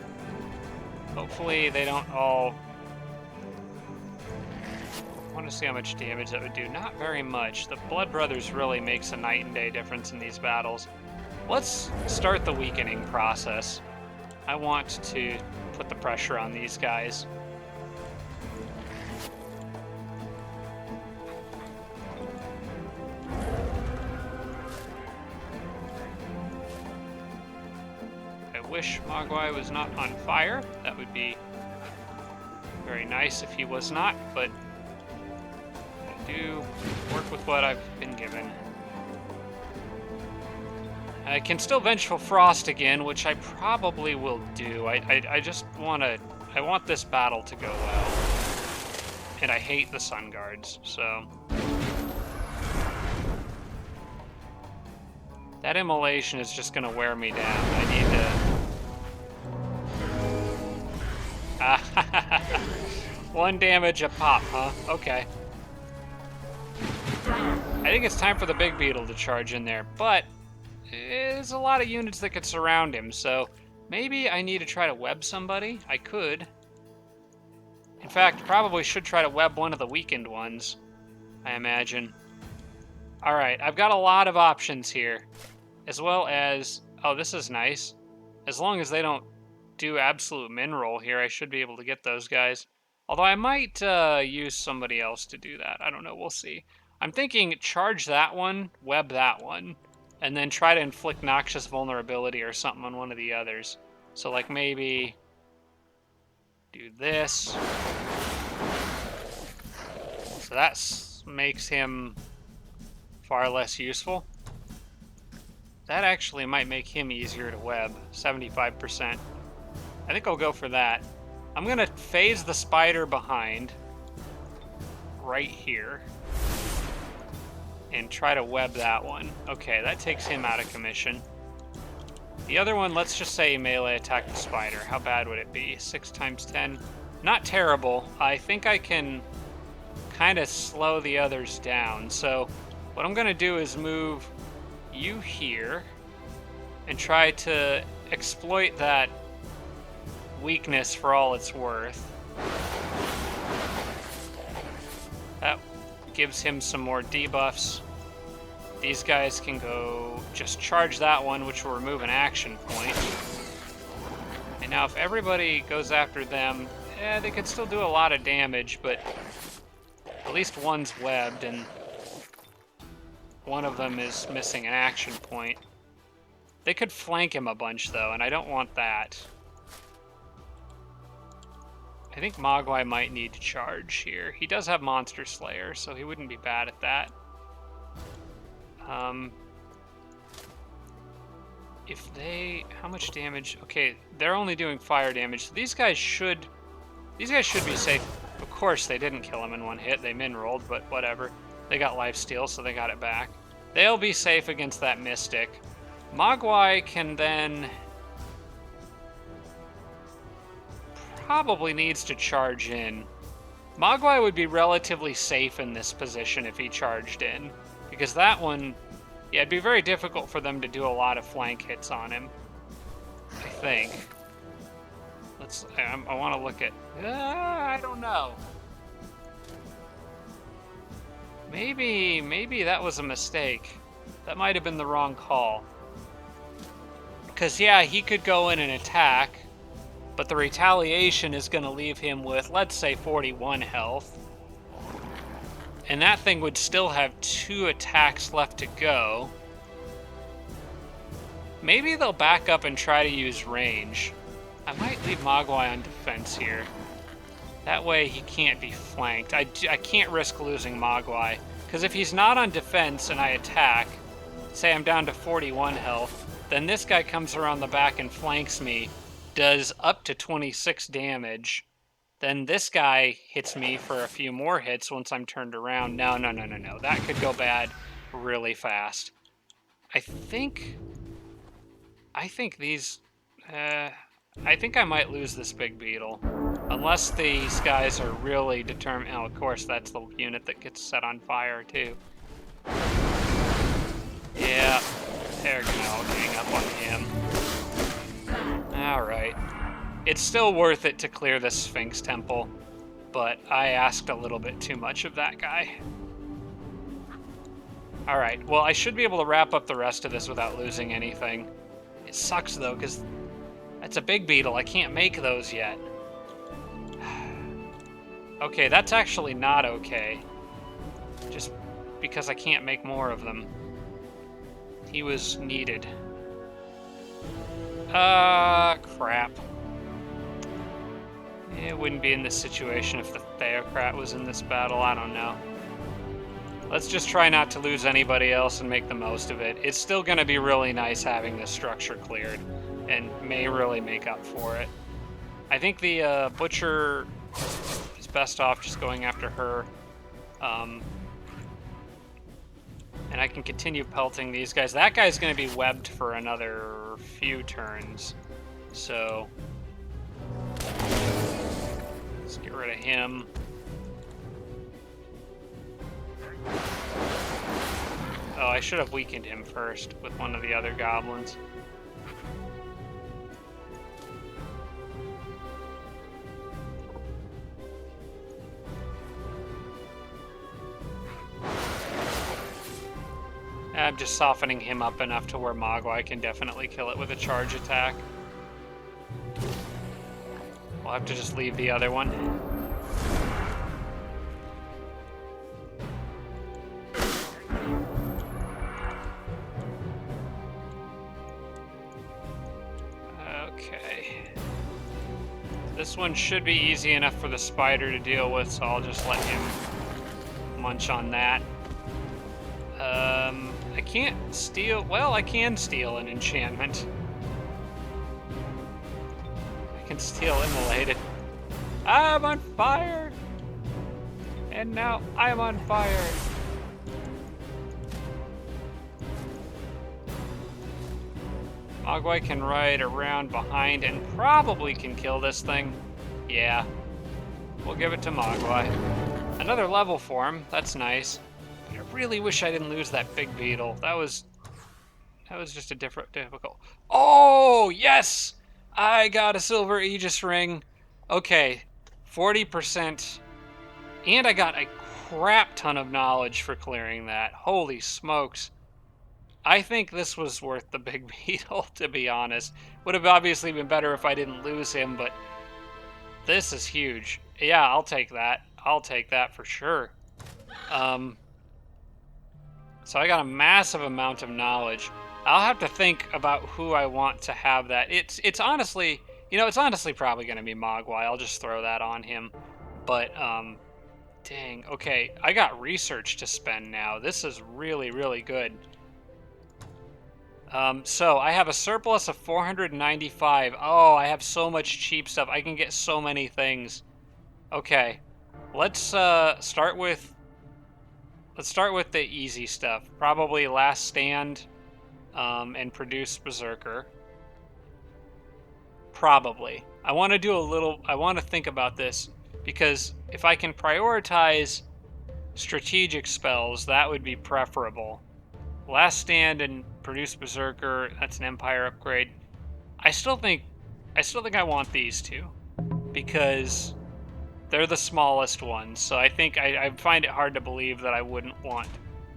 Hopefully they don't all... I want to see how much damage that would do. Not very much. The Blood Brothers really makes a night and day difference in these battles. Let's start the weakening process. I want to put the pressure on these guys. I wish Mogwai was not on fire. That would be very nice if he was not, but I do work with what I've been given. I can still Vengeful Frost again, which I probably will do. I just want to... I want this battle to go well. And I hate the Sun Guards, so... That immolation is just going to wear me down. I need to... 1 damage a pop, huh? Okay. I think it's time for the Big Beetle to charge in there, but... There's a lot of units that could surround him, so maybe I need to try to web somebody. I could. In fact, probably should try to web one of the weakened ones, I imagine. Alright, I've got a lot of options here. As well as... Oh, this is nice. As long as they don't do absolute min roll here, I should be able to get those guys. Although I might use somebody else to do that. I don't know, we'll see. I'm thinking charge that one, web that one. And then try to inflict Noxious Vulnerability or something on one of the others. So, like, maybe do this. So that makes him far less useful. That actually might make him easier to web, 75%. I think I'll go for that. I'm going to phase the spider behind right here. And try to web that one. Okay, that takes him out of commission. The other one, let's just say melee attack the spider. How bad would it be? 6 times 10? Not terrible. I think I can kind of slow the others down. So what I'm going to do is move you here and try to exploit that weakness for all it's worth. That gives him some more debuffs. These guys can go just charge that one, which will remove an action point. And now if everybody goes after them, they could still do a lot of damage, but at least one's webbed and one of them is missing an action point. They could flank him a bunch though, and I don't want that. I think Mogwai might need to charge here. He does have Monster Slayer, so he wouldn't be bad at that. If they... How much damage? Okay, they're only doing fire damage, so these guys should be safe. Of course, they didn't kill him in one hit. They min-rolled, but whatever. They got lifesteal, so they got it back. They'll be safe against that Mystic. Mogwai can then probably needs to charge in. Mogwai would be relatively safe in this position if he charged in, because that one, yeah, it'd be very difficult for them to do a lot of flank hits on him, I think. I want to look at, I don't know. Maybe that was a mistake. That might have been the wrong call. Because, yeah, he could go in and attack, but the retaliation is going to leave him with, let's say, 41 health. And that thing would still have 2 attacks left to go. Maybe they'll back up and try to use range. I might leave Mogwai on defense here. That way he can't be flanked. I can't risk losing Mogwai, because if he's not on defense and I attack, say I'm down to 41 health, then this guy comes around the back and flanks me, does up to 26 damage. Then this guy hits me for a few more hits once I'm turned around. No. That could go bad really fast. I think these... I think I might lose this big beetle. Unless these guys are really determined... Oh, of course, that's the unit that gets set on fire, too. Yeah, they're gonna gang up on him. Alright. It's still worth it to clear this Sphinx temple, but I asked a little bit too much of that guy. Alright, well, I should be able to wrap up the rest of this without losing anything. It sucks, though, because that's a big beetle. I can't make those yet. Okay, that's actually not okay. Just because I can't make more of them. He was needed. Crap. It wouldn't be in this situation if the Theocrat was in this battle. I don't know. Let's just try not to lose anybody else and make the most of it. It's still going to be really nice having this structure cleared, and may really make up for it. I think the Butcher is best off just going after her. And I can continue pelting these guys. That guy's going to be webbed for another few turns. So let's get rid of him. Oh, I should have weakened him first with one of the other goblins. I'm just softening him up enough to where Mogwai can definitely kill it with a charge attack. We'll have to just leave the other one. Okay. This one should be easy enough for the spider to deal with, so I'll just let him munch on that. I can't steal... Well, I can steal an enchantment. I can steal Immolated. I'm on fire! And now I'm on fire! Mogwai can ride around behind and probably can kill this thing. Yeah. We'll give it to Mogwai. Another level for him. That's nice. I really wish I didn't lose that big beetle. That was just a difficult. Oh, yes! I got a silver Aegis ring. Okay, 40%. And I got a crap ton of knowledge for clearing that. Holy smokes. I think this was worth the big beetle, to be honest. Would have obviously been better if I didn't lose him, but this is huge. Yeah, I'll take that. I'll take that for sure. So I got a massive amount of knowledge. I'll have to think about who I want to have that. It's honestly, it's honestly probably going to be Mogwai. I'll just throw that on him. But, dang. Okay, I got research to spend now. This is really, really good. So I have a surplus of 495. Oh, I have so much cheap stuff. I can get so many things. Okay, let's start with the easy stuff. Probably Last Stand, and Produce Berserker. Probably. I want to think about this, because if I can prioritize strategic spells, that would be preferable. Last Stand and Produce Berserker, that's an Empire upgrade. I still think I want these two, because they're the smallest ones, so I think I find it hard to believe that I wouldn't want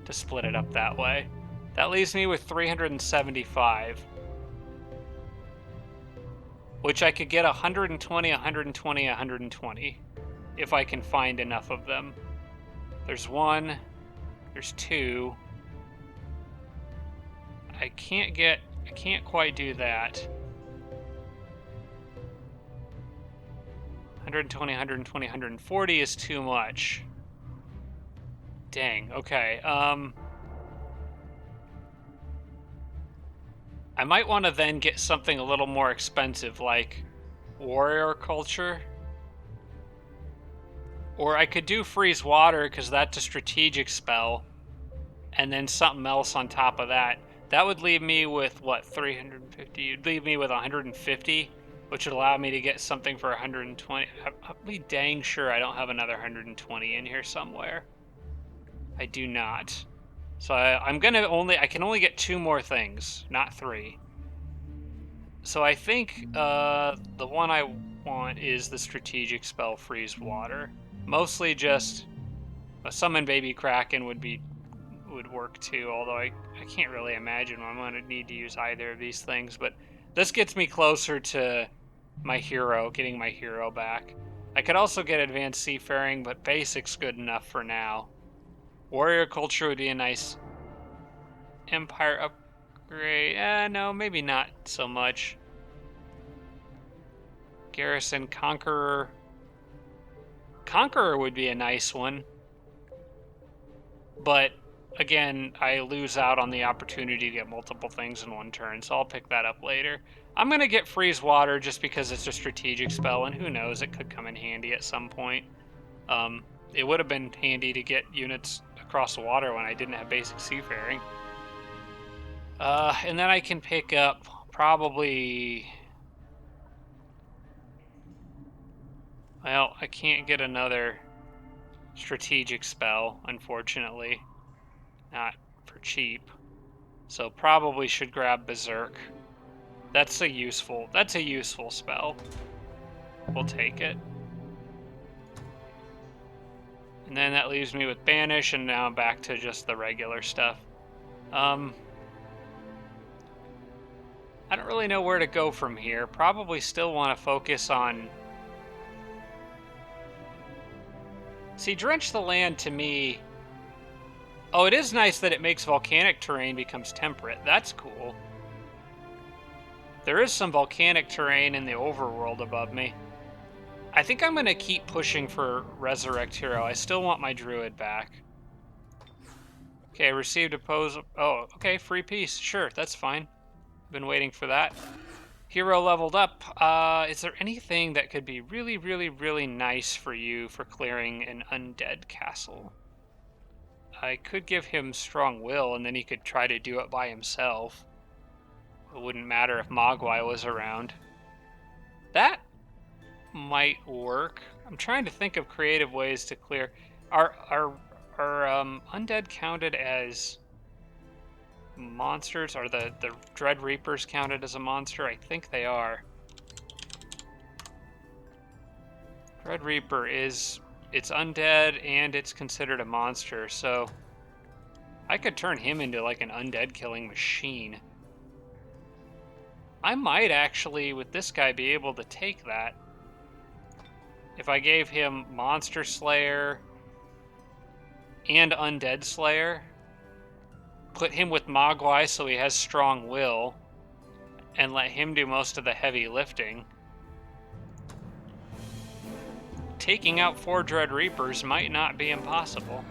to split it up that way. That leaves me with 375, which I could get 120, 120, 120, if I can find enough of them. There's one, there's two. I can't quite do that. 120, 120, 140 is too much. Dang, okay. I might want to then get something a little more expensive, like Warrior Culture. Or I could do Freeze Water, because that's a strategic spell, and then something else on top of that. That would leave me with, what, 350? It'd leave me with 150, which would allow me to get something for 120. I'll be dang sure I don't have another 120 in here somewhere. I do not. So I can only get 2 more things, not 3. So I think the one I want is the strategic spell Freeze Water. Mostly just a Summon Baby Kraken would work too, although I can't really imagine I'm going to need to use either of these things, but this gets me closer to my hero, getting my hero back. I could also get Advanced Seafaring, but Basic's good enough for now. Warrior Culture would be a nice Empire upgrade. No, maybe not so much. Garrison Conqueror. Conqueror would be a nice one, but again, I lose out on the opportunity to get multiple things in one turn, so I'll pick that up later. I'm going to get Freeze Water just because it's a strategic spell, and who knows, it could come in handy at some point. It would have been handy to get units across the water when I didn't have basic seafaring. And then I can pick up probably... Well, I can't get another strategic spell, unfortunately. Not for cheap. So probably should grab Berserk. That's a useful spell. We'll take it. And then that leaves me with Banish, and now I'm back to just the regular stuff. I don't really know where to go from here. Probably still want to focus on... See, Drench the Land to me... Oh, it is nice that it makes volcanic terrain becomes temperate. That's cool. There is some volcanic terrain in the overworld above me. I think I'm going to keep pushing for Resurrect Hero. I still want my Druid back. Okay, received a pose... Oh, okay, free piece. Sure, that's fine. Been waiting for that. Hero leveled up. Is there anything that could be really, really, really nice for you for clearing an undead castle? I could give him Strong Will, and then he could try to do it by himself. It wouldn't matter if Mogwai was around. That might work. I'm trying to think of creative ways to clear. Are undead counted as monsters? Are the Dread Reapers counted as a monster? I think they are. Dread Reaper it's undead and it's considered a monster, so I could turn him into like an undead killing machine. I might actually, with this guy, be able to take that. If I gave him Monster Slayer and Undead Slayer, put him with Mogwai so he has Strong Will, and let him do most of the heavy lifting. Taking out 4 Dread Reapers might not be impossible.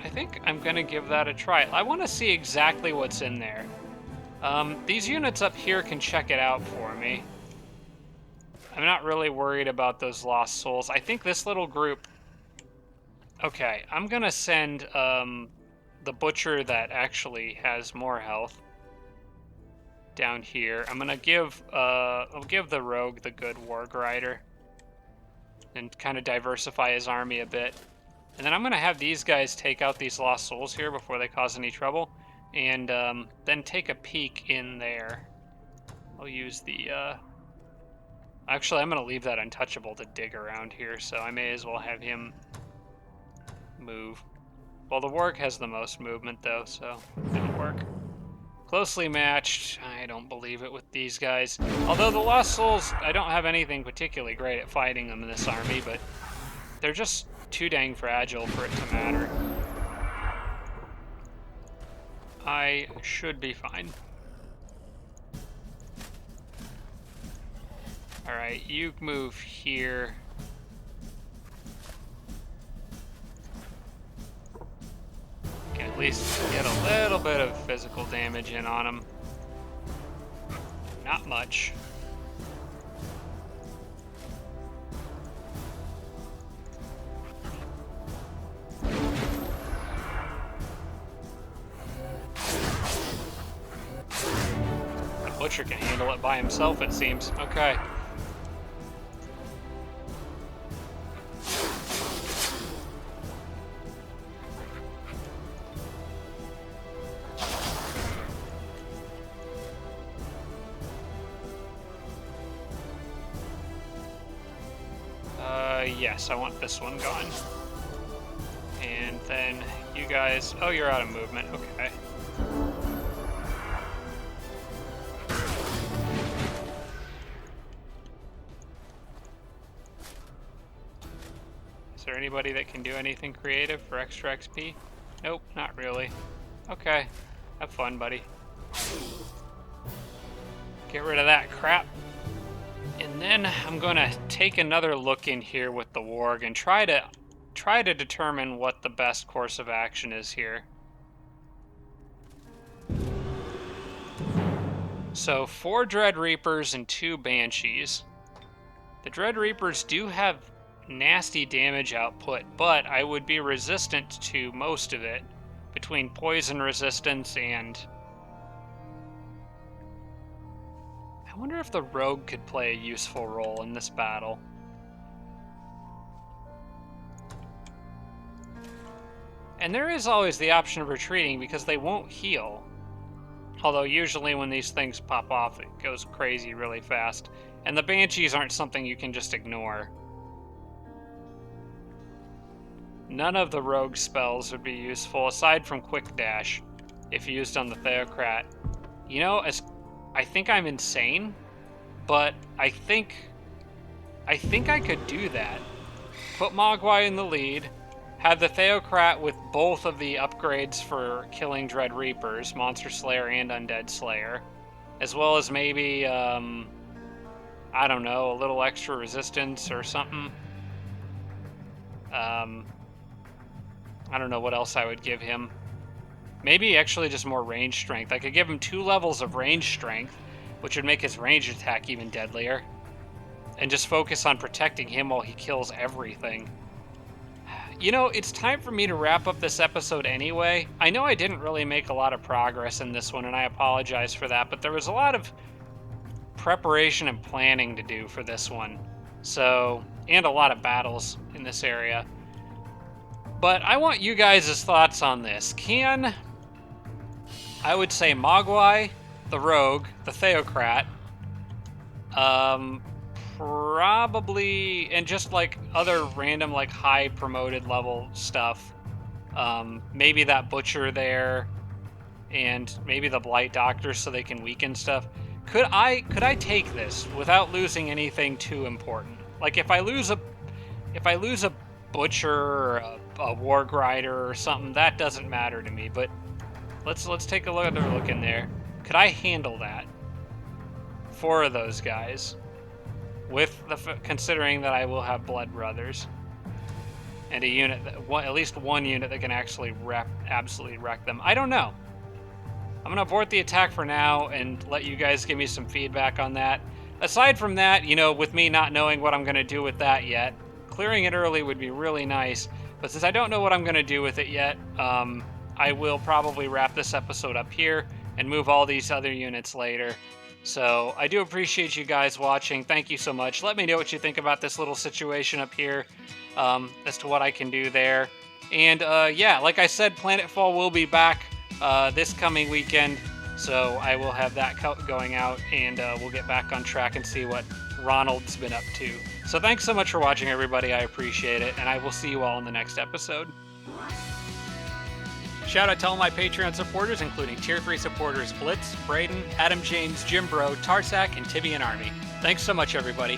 I think I'm going to give that a try. I want to see exactly what's in there. These units up here can check it out for me. I'm not really worried about those lost souls. I think this little group... Okay, I'm going to send the butcher that actually has more health. down here. I'm gonna give I'll give the rogue the good warg rider and kind of diversify his army a bit. And then I'm gonna have these guys take out these lost souls here before they cause any trouble, and then take a peek in there. I'll use the actually, I'm gonna leave that untouchable to dig around here, so I may as well have him move. Well, the warg has the most movement though, so it'll work. Closely matched. I don't believe it with these guys. Although the Lost Souls, I don't have anything particularly great at fighting them in this army, but they're just too dang fragile for it to matter. I should be fine. Alright, you move here. Can at least get a little bit of physical damage in on him. Not much. The butcher can handle it by himself, it seems. Okay. Yes, I want this one gone. And then you guys... Oh, you're out of movement. Okay. Is there anybody that can do anything creative for extra XP? Nope, not really. Okay. Have fun, buddy. Get rid of that crap. And then I'm gonna take another look in here with the warg and try to determine what the best course of action is here. So 4 Dread Reapers and 2 Banshees. The Dread Reapers do have nasty damage output, but I would be resistant to most of it, between poison resistance and... I wonder if the rogue could play a useful role in this battle. And there is always the option of retreating because they won't heal. Although usually when these things pop off, it goes crazy really fast. And the Banshees aren't something you can just ignore. None of the rogue spells would be useful aside from Quick Dash if used on the Theocrat. You know, I think I'm insane, but I think I could do that. Put Mogwai in the lead, have the Theocrat with both of the upgrades for killing Dread Reapers, Monster Slayer and Undead Slayer, as well as maybe, I don't know, a little extra resistance or something. I don't know what else I would give him. Maybe actually just more range strength. I could give him 2 levels of range strength, which would make his range attack even deadlier. And just focus on protecting him while he kills everything. You know, it's time for me to wrap up this episode anyway. I know I didn't really make a lot of progress in this one, and I apologize for that, but there was a lot of preparation and planning to do for this one. So, and a lot of battles in this area. But I want you guys' thoughts on this. Can... I would say Mogwai, the Rogue, the Theocrat, probably, and just like other random like high promoted level stuff, maybe that Butcher there, and maybe the Blight Doctor so they can weaken stuff. Could I take this without losing anything too important? Like if I lose a Butcher or a Warg Rider or something, that doesn't matter to me, but let's take a look in there. Could I handle that? 4 of those guys, with considering that I will have Blood Brothers and a unit at least one unit that can actually absolutely wreck them. I don't know. I'm gonna abort the attack for now and let you guys give me some feedback on that. Aside from that, you know, with me not knowing what I'm gonna do with that yet, clearing it early would be really nice. But since I don't know what I'm gonna do with it yet, I will probably wrap this episode up here. and move all these other units later. So I do appreciate you guys watching. Thank you so much. Let me know what you think about this little situation up here, as to what I can do there. And yeah, like I said, Planetfall will be back this coming weekend. So I will have that going out, and we'll get back on track and see what Ronald's been up to. So thanks so much for watching, everybody. I appreciate it, and I will see you all in the next episode. Shout out to all my Patreon supporters, including Tier 3 supporters Blitz, Braden, Adam James, Jim Bro, Tarsak, and Tibian Army. Thanks so much, everybody.